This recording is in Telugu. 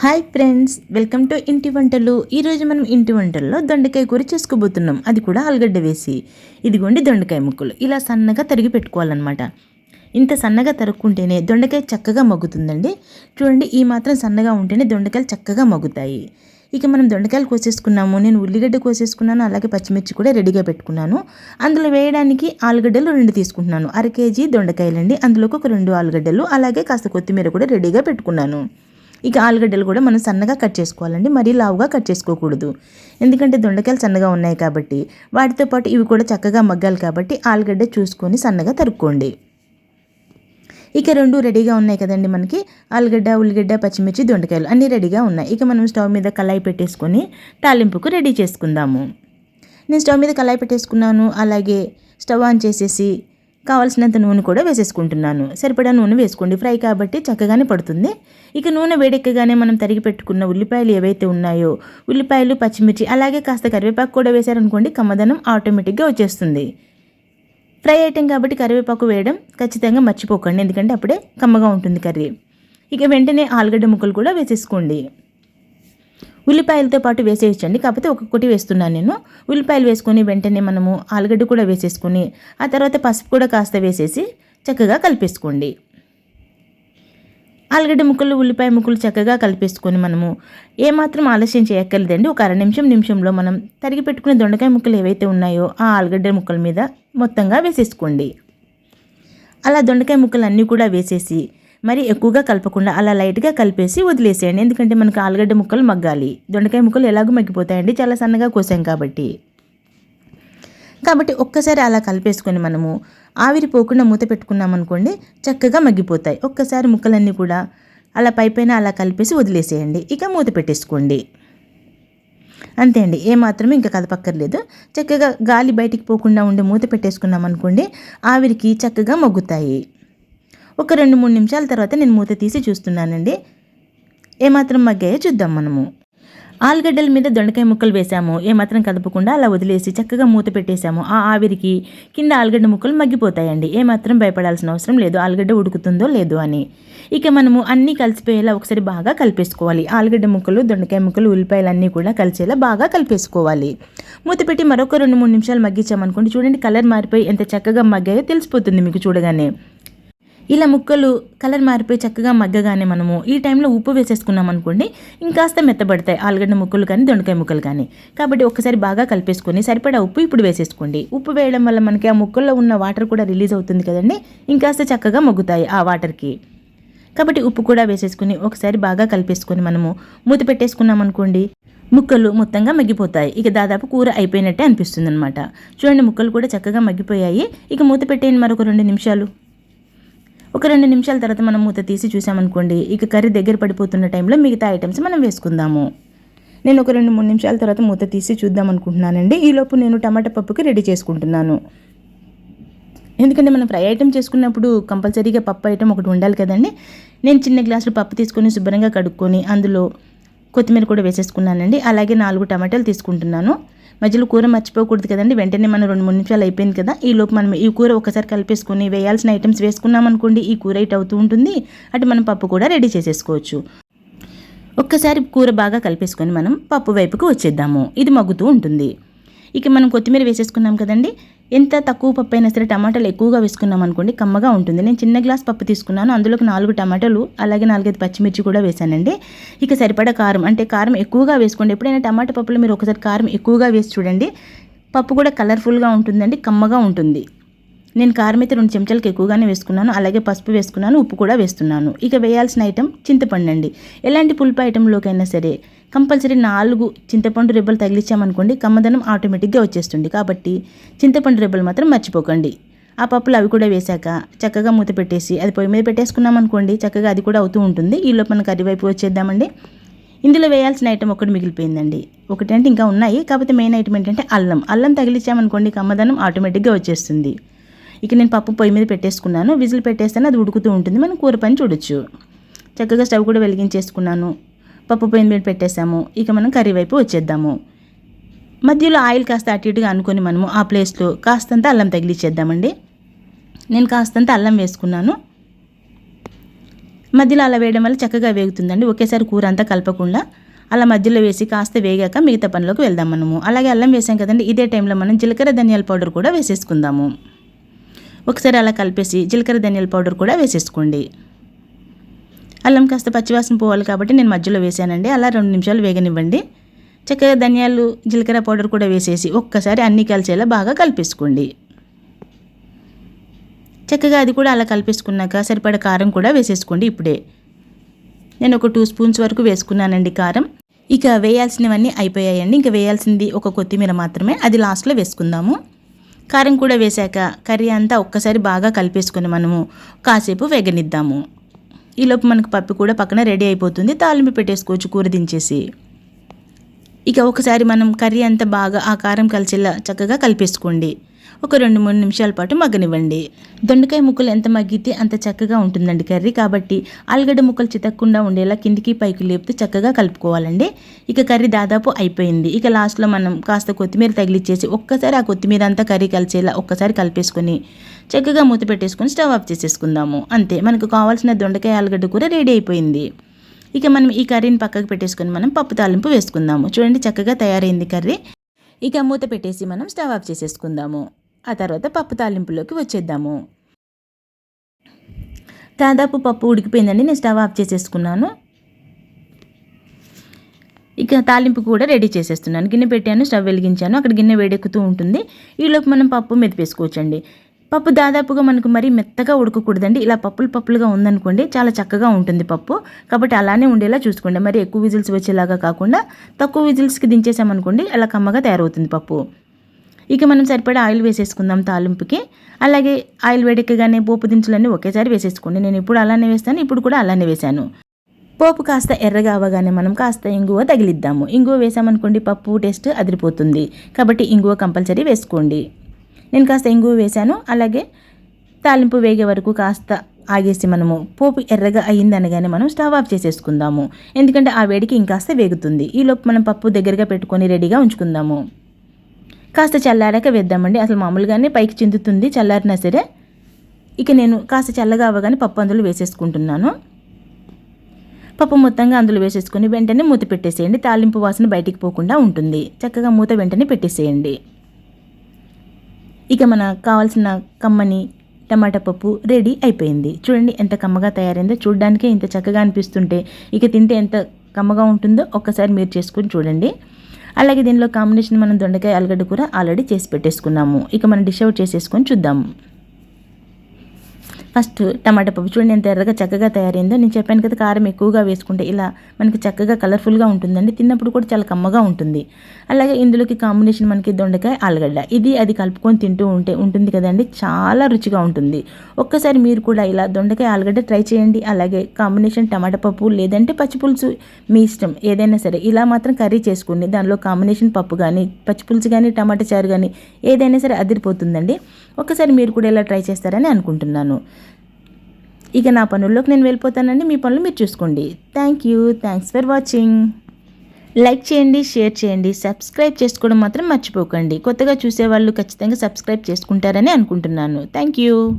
హాయ్ ఫ్రెండ్స్, వెల్కమ్ టు ఇంటి వంటలు. ఈరోజు మనం ఇంటి వంటల్లో దొండకాయ కూర చేసుకోబోతున్నాం, అది కూడా ఆలుగడ్డ వేసి. ఇదిగోండి దొండకాయ ముక్కలు ఇలా సన్నగా తరిగి పెట్టుకోవాలన్నమాట. ఇంత సన్నగా తరుక్కుంటేనే దొండకాయ చక్కగా మగ్గుతుందండి. చూడండి, ఈ మాత్రం సన్నగా ఉంటేనే దొండకాయలు చక్కగా మగ్గుతాయి. ఇక మనం దొండకాయలు కోసేసుకున్నాము. నేను ఉల్లిగడ్డ కోసేసుకున్నాను, అలాగే పచ్చిమిర్చి కూడా రెడీగా పెట్టుకున్నాను. అందులో వేయడానికి ఆలుగడ్డలు 2 తీసుకుంటున్నాను. 1/2 కేజీ దొండకాయలండి, అందులోకి ఒక 2 ఆలుగడ్డలు, అలాగే కాస్త కొత్తిమీర కూడా రెడీగా పెట్టుకున్నాను. ఇక ఆలుగడ్డలు కూడా మనం సన్నగా కట్ చేసుకోవాలండి, మరీ లావుగా కట్ చేసుకోకూడదు. ఎందుకంటే దొండకాయలు సన్నగా ఉన్నాయి కాబట్టి, వాటితో పాటు ఇవి కూడా చక్కగా మగ్గాలి కాబట్టి ఆలుగడ్డ చూసుకొని సన్నగా తరుక్కోండి. ఇక 2 రెడీగా ఉన్నాయి కదండి మనకి. ఆలుగడ్డ, ఉల్లిగడ్డ, పచ్చిమిర్చి, దొండకాయలు అన్నీ రెడీగా ఉన్నాయి. ఇక మనం స్టవ్ మీద కళాయి పెట్టేసుకొని తాలింపుకు రెడీ చేసుకుందాము. నేను స్టవ్ మీద కళాయి పెట్టేసుకున్నాను. అలాగే స్టవ్ ఆన్ చేసేసి కావాల్సినంత నూనె కూడా వేసేసుకుంటున్నాను. సరిపడా నూనె వేసుకోండి, ఫ్రై కాబట్టి చక్కగానే పడుతుంది. ఇక నూనె వేడెక్కగానే మనం తరిగి పెట్టుకున్న ఉల్లిపాయలు ఏవైతే ఉన్నాయో, ఉల్లిపాయలు, పచ్చిమిర్చి, అలాగే కాస్త కరివేపాకు కూడా వేశారనుకోండి, కమ్మదనం ఆటోమేటిక్గా వచ్చేస్తుంది. ఫ్రై ఐటెం కాబట్టి కరివేపాకు వేయడం ఖచ్చితంగా మర్చిపోకండి, ఎందుకంటే అప్పుడే కమ్మగా ఉంటుంది కర్రీ. ఇక వెంటనే ఆలుగడ్డ ముక్కలు కూడా వేసేసుకోండి. ఉల్లిపాయలతో పాటు వేసేయచ్చండి, కాకపోతే ఒక్కొక్కటి వేస్తున్నాను నేను. ఉల్లిపాయలు వేసుకొని వెంటనే మనము ఆలుగడ్డ కూడా వేసేసుకొని, ఆ తర్వాత పసుపు కూడా కాస్త వేసేసి చక్కగా కలిపేసుకోండి. ఆలుగడ్డ ముక్కలు, ఉల్లిపాయ ముక్కలు చక్కగా కలిపేసుకొని మనము ఏమాత్రం ఆలస్యం చేయక్కర్లేదండి. ఒక నిమిషంలో మనం తరిగి పెట్టుకునే దొండకాయ ముక్కలు ఏవైతే ఉన్నాయో ఆ ఆలుగడ్డ ముక్కల మీద మొత్తంగా వేసేసుకోండి. అలా దొండకాయ ముక్కలు అన్నీ కూడా వేసేసి మరి ఎక్కువగా కలపకుండా అలా లైట్గా కలిపేసి వదిలేసేయండి. ఎందుకంటే మనకు ఆలుగడ్డ ముక్కలు మగ్గాలి. దొండకాయ ముక్కలు ఎలాగో మగ్గిపోతాయండి, చాలా సన్నగా కోసాం కాబట్టి. ఒక్కసారి అలా కలిపేసుకొని మనము ఆవిరి పోకుండా మూత పెట్టుకున్నాం అనుకోండి, చక్కగా మగ్గిపోతాయి. ఒక్కసారి ముక్కలన్నీ కూడా అలా పైపైన అలా కలిపేసి వదిలేసేయండి. ఇక మూత పెట్టేసుకోండి. అంతే అండి, ఏమాత్రమే ఇంకా కదపక్కర్లేదు. చక్కగా గాలి బయటికి పోకుండా ఉండే మూత పెట్టేసుకున్నాం అనుకోండి, ఆవిరికి చక్కగా మగ్గుతాయి. ఒక 2-3 నిమిషాల తర్వాత నేను మూత తీసి చూస్తున్నానండి, ఏమాత్రం మగ్గాయో చూద్దాం మనము. ఆలుగడ్డల మీద దొండకాయ ముక్కలు వేసాము, ఏమాత్రం కదపకుండా అలా వదిలేసి చక్కగా మూత పెట్టేశాము. ఆ ఆవిరికి కింద ఆలుగడ్డ ముక్కలు మగ్గిపోతాయండి. ఏమాత్రం భయపడాల్సిన అవసరం లేదు, ఆలుగడ్డ ఉడుకుతుందో లేదో అని. ఇక మనము అన్నీ కలిసిపోయేలా ఒకసారి బాగా కలిపేసుకోవాలి. ఆలుగడ్డ ముక్కలు, దొండకాయ ముక్కలు, ఉల్లిపాయలు అన్నీ కూడా కలిసేలా బాగా కలిపేసుకోవాలి. మూత పెట్టి మరొక 2-3 నిమిషాలు మగ్గించామనుకోండి, చూడండి కలర్ మారిపోయి ఎంత చక్కగా మగ్గాయో తెలిసిపోతుంది మీకు చూడగానే. ఇలా ముక్కలు కలర్ మారిపోయి చక్కగా మగ్గగానే మనము ఈ టైంలో ఉప్పు వేసేసుకున్నాం అనుకోండి, ఇంకాస్త మెత్తబడతాయి ఆలుగడ్డ ముక్కలు కానీ దొండకాయ ముక్కలు కానీ. కాబట్టి ఒకసారి బాగా కలిపేసుకొని సరిపడా ఉప్పు ఇప్పుడు వేసేసుకోండి. ఉప్పు వేయడం వల్ల మనకి ఆ ముక్కల్లో ఉన్న వాటర్ కూడా రిలీజ్ అవుతుంది కదండి, ఇంకాస్త చక్కగా మగ్గుతాయి ఆ వాటర్కి. కాబట్టి ఉప్పు కూడా వేసేసుకుని ఒకసారి బాగా కలిపేసుకొని మనము మూత పెట్టేసుకున్నాం అనుకోండి, ముక్కలు మొత్తంగా మగ్గిపోతాయి. ఇక దాదాపు కూర అయిపోయినట్టే అనిపిస్తుంది అనమాట. చూడండి, ముక్కలు కూడా చక్కగా మగ్గిపోయాయి. ఇక మూత పెట్టేయండి మరొక 2 నిమిషాలు. ఒక 2 నిమిషాల తర్వాత మనం మూత తీసి చూసామనుకోండి, ఇక కర్రీ దగ్గర పడిపోతున్న టైంలో మిగతా ఐటమ్స్ మనం వేసుకుందాము. నేను ఒక 2-3 నిమిషాల తర్వాత మూత తీసి చూద్దాం అనుకుంటున్నానండి. ఈలోపు నేను టమాటా పప్పుకి రెడీ చేసుకుంటున్నాను. ఎందుకంటే మనం ఫ్రై ఐటమ్ చేసుకున్నప్పుడు కంపల్సరీగా పప్పు ఐటమ్ ఒకటి ఉండాలి కదండి. నేను చిన్న గ్లాసులు పప్పు తీసుకొని శుభ్రంగా కడుక్కొని అందులో కొత్తిమీర కూడా వేసేసుకున్నానండి. అలాగే 4 టమాటాలు తీసుకుంటున్నాను. మధ్యలో కూర మర్చిపోకూడదు కదండి. వెంటనే మనం 2-3 నిమిషాలు అయిపోయింది కదా, ఈ లోపు మనం ఈ కూర ఒకసారి కలిపేసుకొని వేయాల్సిన ఐటమ్స్ వేసుకున్నాం అనుకోండి, ఈ కూర ఇటు అవుతూ ఉంటుంది, అటు మనం పప్పు కూడా రెడీ చేసేసుకోవచ్చు. ఒక్కసారి కూర బాగా కలిపేసుకొని మనం పప్పు వైపుకు వచ్చేద్దాము, ఇది మగ్గుతూ ఉంటుంది. ఇక మనం కొత్తిమీర వేసేసుకున్నాం కదండి. ఎంత తక్కువ పప్పు అయినా సరే టమాటాలు ఎక్కువగా వేసుకున్నాం అనుకోండి, కమ్మగా ఉంటుంది. నేను చిన్న గ్లాస్ పప్పు తీసుకున్నాను, అందులోకి 4 టమాటాలు అలాగే 4-5 పచ్చిమిర్చి కూడా వేసానండి. ఇక సరిపడా కారం, అంటే కారం ఎక్కువగా వేసుకోండి. ఎప్పుడైనా టమాటా పప్పులో మీరు ఒకసారి కారం ఎక్కువగా వేసి చూడండి, పప్పు కూడా కలర్ఫుల్గా ఉంటుందండి, కమ్మగా ఉంటుంది. నేను కారం అయితే 2 చెంచాలకు ఎక్కువగానే వేసుకున్నాను, అలాగే పసుపు వేసుకున్నాను, ఉప్పు కూడా వేస్తున్నాను. ఇక వేయాల్సిన ఐటెం చింతపండు అండి. ఎలాంటి పులుపు ఐటెంలోకైనా సరే కంపల్సరీ 4 చింతపండు రెబ్బలు తగిలించామనుకోండి, కమ్మదనం ఆటోమేటిక్గా వచ్చేస్తుంది. కాబట్టి చింతపండు రెబ్బలు మాత్రం మర్చిపోకండి. ఆ పప్పులు అవి కూడా వేశాక చక్కగా మూత పెట్టేసి అది పొయ్యి మీద పెట్టేసుకున్నాం అనుకోండి, చక్కగా అది కూడా అవుతూ ఉంటుంది. ఈలోపు మన కర్రీ వైపు వచ్చేద్దామండి. ఇందులో వేయాల్సిన ఐటెం ఒకటి మిగిలిపోయిందండి. ఒకటంటే ఇంకా ఉన్నాయి, కాకపోతే మెయిన్ ఐటెం ఏంటంటే అల్లం తగిలించామనుకోండి, కమ్మదనం ఆటోమేటిక్గా వచ్చేస్తుంది. ఇక నేను పప్పు పొయ్యి మీద పెట్టేసుకున్నాను, విజిల్ పెట్టేస్తాను, అది ఉడుకుతూ ఉంటుంది, మనం కూర పని చూడొచ్చు. చక్కగా స్టవ్ కూడా వెలిగించేసుకున్నాను, పప్పు పొయ్యి మీద పెట్టేసాము. ఇక మనం కర్రీ వైపు వచ్చేద్దాము. మధ్యలో ఆయిల్ కాస్త అటు ఇటుగా అనుకొని మనము ఆ ప్లేస్లో కాస్తంత అల్లం తగిలిచ్చేద్దామండి. నేను కాస్తంత అల్లం వేసుకున్నాను. మధ్యలో అలా వేయడం వల్ల చక్కగా వేగుతుందండి. ఒకేసారి కూర అంతా కలపకుండా అలా మధ్యలో వేసి కాస్త వేగాక మిగతా పనిలోకి వెళ్దాం మనము. అలాగే అల్లం వేసాం కదండి, ఇదే టైంలో మనం జీలకర్ర ధనియాల పౌడర్ కూడా వేసేసుకుందాము. ఒకసారి అలా కలిపేసి జీలకర్ర ధనియాల పౌడర్ కూడా వేసేసుకోండి. అల్లం కాస్త పచ్చివాసన పోవాలి కాబట్టి నేను మధ్యలో వేసానండి. అలా 2 నిమిషాలు వేగనివ్వండి. చక్కగా ధనియాలు జీలకర్ర పౌడర్ కూడా వేసేసి ఒక్కసారి అన్నీ కలిసేలా బాగా కలిపేసుకోండి. చక్కగా అది కూడా అలా కలిపేసుకున్నాక సరిపడా కారం కూడా వేసేసుకోండి. ఇప్పుడే నేను ఒక 2 స్పూన్స్ వరకు వేసుకున్నానండి కారం. ఇక వేయాల్సినవన్నీ అయిపోయాయండి. ఇంకా వేయాల్సింది ఒక కొత్తిమీర మాత్రమే, అది లాస్ట్లో వేసుకుందాము. కారం కూడా వేశాక కర్రీ అంతా ఒక్కసారి బాగా కలిపేసుకొని మనము కాసేపు వేగనిద్దాము. ఈలోపు మనకు పప్పు కూడా పక్కన రెడీ అయిపోతుంది. తాలింపు పెట్టేసుకోవచ్చు కూర దించేసి. ఇక ఒకసారి మనం కర్రీ అంతా బాగా ఆ కారం కలిసేలా చక్కగా కలిపేసుకోండి. ఒక 2-3 నిమిషాల పాటు మగ్గనివ్వండి. దొండకాయ ముక్కలు ఎంత మగ్గితే అంత చక్కగా ఉంటుందండి కర్రీ. కాబట్టి ఆలుగడ్డ ముక్కలు చితక్కుండా ఉండేలా కిందికి పైకి లేపుతూ చక్కగా కలుపుకోవాలండి. ఇక కర్రీ దాదాపు అయిపోయింది. ఇక లాస్ట్లో మనం కాస్త కొత్తిమీర తగిలిచ్చేసి ఒక్కసారి ఆ కొత్తిమీర అంతా కర్రీ కలిసేలా ఒక్కసారి కలిపేసుకొని చక్కగా మూత పెట్టేసుకొని స్టవ్ ఆఫ్ చేసేసుకుందాము. అంతే, మనకు కావాల్సిన దొండకాయ ఆలుగడ్డ కూర రెడీ అయిపోయింది. ఇక మనం ఈ కర్రీని పక్కకు పెట్టేసుకొని మనం పప్పు తాలింపు వేసుకుందాము. చూడండి, చక్కగా తయారైంది కర్రీ. ఇక మూత పెట్టేసి మనం స్టవ్ ఆఫ్ చేసేసుకుందాము. ఆ తర్వాత పప్పు తాలింపులోకి వచ్చేద్దాము. దాదాపు పప్పు ఉడికిపోయిందండి. నేను స్టవ్ ఆఫ్ చేసేసుకున్నాను. ఇక తాలింపు కూడా రెడీ చేసేస్తున్నాను. గిన్నె పెట్టాను, స్టవ్ వెలిగించాను. అక్కడ గిన్నె వేడెక్కుతూ ఉంటుంది. ఈలోపు మనం పప్పు మెదిపేసుకోవచ్చండి. పప్పు దాదాపుగా మనకు మరీ మెత్తగా ఉడకకూడదండి. ఇలా పప్పులుగా ఉందనుకోండి, చాలా చక్కగా ఉంటుంది పప్పు. కాబట్టి అలానే ఉండేలా చూసుకోండి. మరి ఎక్కువ విజిల్స్ వచ్చేలాగా కాకుండా తక్కువ విజిల్స్కి దించేసామనుకోండి, అలా కమ్మగా తయారవుతుంది పప్పు. ఇక మనం సరిపడా ఆయిల్ వేసేసుకుందాం తాలింపుకి. అలాగే ఆయిల్ వేడెక్కగానే పోపు దినుసులన్నీ ఒకేసారి వేసేసుకోండి. నేను ఇప్పుడు అలానే వేస్తాను, ఇప్పుడు కూడా అలానే వేశాను. పోపు కాస్త ఎర్రగా అవ్వగానే మనం కాస్త ఇంగువ తగిలిద్దాము. ఇంగువ వేసామనుకోండి పప్పు టేస్ట్ అదిరిపోతుంది. కాబట్టి ఇంగువ కంపల్సరీ వేసుకోండి. నేను కాస్త ఇంగువ వేశాను. అలాగే తాలింపు వేగే వరకు కాస్త ఆగేసి మనము పోపు ఎర్రగా అయ్యిందనగానే మనం స్టవ్ ఆఫ్ చేసేసుకుందాము. ఎందుకంటే ఆ వేడికి ఇంకాస్త వేగుతుంది. ఈలోపు మనం పప్పు దగ్గరగా పెట్టుకొని రెడీగా ఉంచుకుందాము. కాస్త చల్లారాక వేద్దామండి. అసలు మామూలుగానే పైకి చిందుతుంది చల్లారినా సరే. ఇక నేను కాస్త చల్లగా అవ్వగానే పప్పు అందులో వేసేసుకుంటున్నాను. పప్పు మొత్తంగా అందులో వేసేసుకొని వెంటనే మూత పెట్టేసేయండి. తాలింపు వాసన బయటికి పోకుండా ఉంటుంది. చక్కగా మూత వెంటనే పెట్టేసేయండి. ఇక మనకు కావాల్సిన కమ్మని టమాటా పప్పు రెడీ అయిపోయింది. చూడండి ఎంత కమ్మగా తయారైందో. చూడడానికే ఇంత చక్కగా అనిపిస్తుంటే ఇక తింటే ఎంత కమ్మగా ఉంటుందో ఒక్కసారి మీరు చేసుకొని చూడండి. అలాగే దీనిలో కాంబినేషన్ మనం దొండకాయ ఆలుగడ్డ కూర ఆల్రెడీ చేసి పెట్టేసుకున్నాము. ఇక మనం డిష్ అవుట్ చేసేసుకొని చూద్దాము. ఫస్ట్ టమాటా పప్పు చూడండి ఎంత ఎర్రగా చక్కగా తయారైందో. నేను చెప్పాను కదా, కారం ఎక్కువగా వేసుకుంటే ఇలా మనకి చక్కగా కలర్ఫుల్గా ఉంటుందండి. తిన్నప్పుడు కూడా చాలా కమ్మగా ఉంటుంది. అలాగే ఇందులోకి కాంబినేషన్ మనకి దొండకాయ ఆలుగడ్డ, ఇది అది కలుపుకొని తింటూ ఉంటుంది కదండి, చాలా రుచిగా ఉంటుంది. ఒక్కసారి మీరు కూడా ఇలా దొండకాయ ఆలుగడ్డ ట్రై చేయండి. అలాగే కాంబినేషన్ టమాటా పప్పు లేదంటే పచ్చిపులుసు, మీ ఇష్టం ఏదైనా సరే, ఇలా మాత్రం కర్రీ చేసుకోండి. దానిలో కాంబినేషన్ పప్పు కానీ పచ్చిపులుసు కానీ టమాటా చారు కానీ ఏదైనా సరే అదిరిపోతుందండి. ఒక్కసారి మీరు కూడా ఇలా ట్రై చేస్తారని అనుకుంటున్నాను. ఇక నా పనుల్లోకి నేను వెళ్ళిపోతానండి. మీ పనులు మీరు చూసుకోండి. Thanks for watching. లైక్ చేయండి, షేర్ చేయండి, సబ్స్క్రైబ్ చేసుకోవడం మాత్రం మర్చిపోకండి. కొత్తగా చూసేవాళ్ళు ఖచ్చితంగా సబ్స్క్రైబ్ చేసుకుంటారని అనుకుంటున్నాను. Thank you.